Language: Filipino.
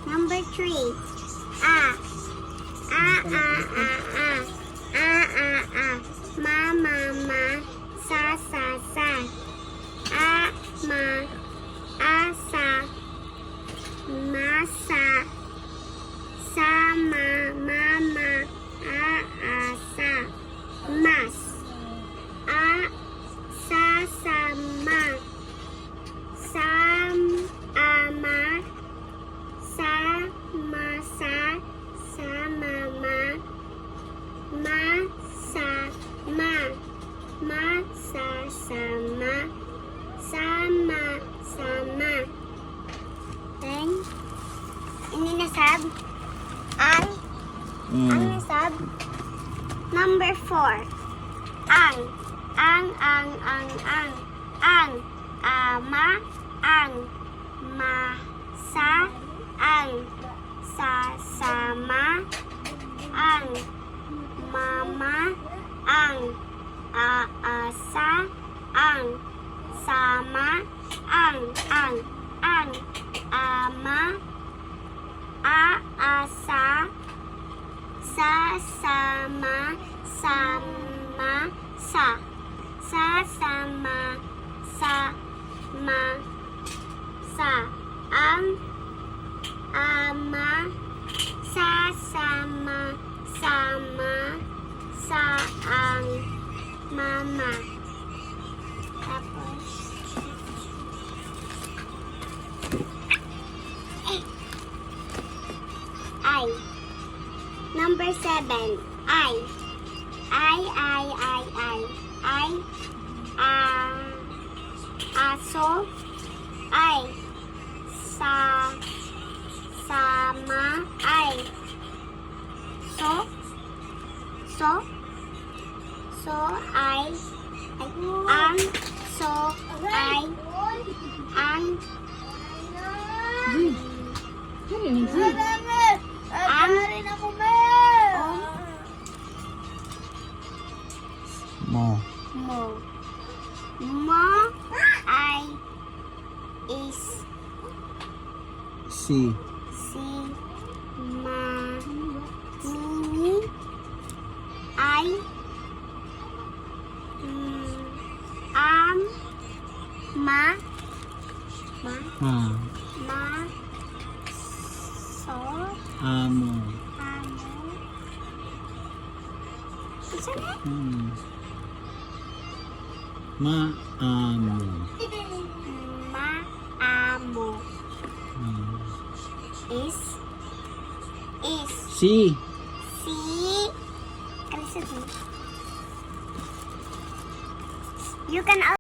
Number 3. A. A, a, a, a. A, a, a. Ma, ma, ma. Sa, sa, sa. A, ma. A, sa. Ma, sa. Sa, ma, ma, ma. A, sa. Mas. A, sa, sa, ma. Sam, ama. Sa, ma, sa. Sa, ma, ma. Ma, sa, ma. Ma, sa, sa, ma. Sa, ma, sa, ma. Then, ini nasab. Ang nasab. Number 4. Ang. Ang. Ang. Ama. Ang. Ma. Sa. Ang. Sa. Sama. Ang. Mama. Ang. Sa. Ang. Sama. Ang. Ang. Ama. Sa. Sa. Sama. Sama. Sa. Sa. Sama. Sama. Sa. Ang. Ama. Sa. Sama. Sama. Sa. Ang. Mama. Tapos I. Number 7. I. Aso. I. Sama. I. So I. Ang. So I. Ang. Mo. Mo. I. Is. Si. Ma. Mimi. I. Ma. So. Amo. Isa na? Maamo. Maamo. Is. Si. You can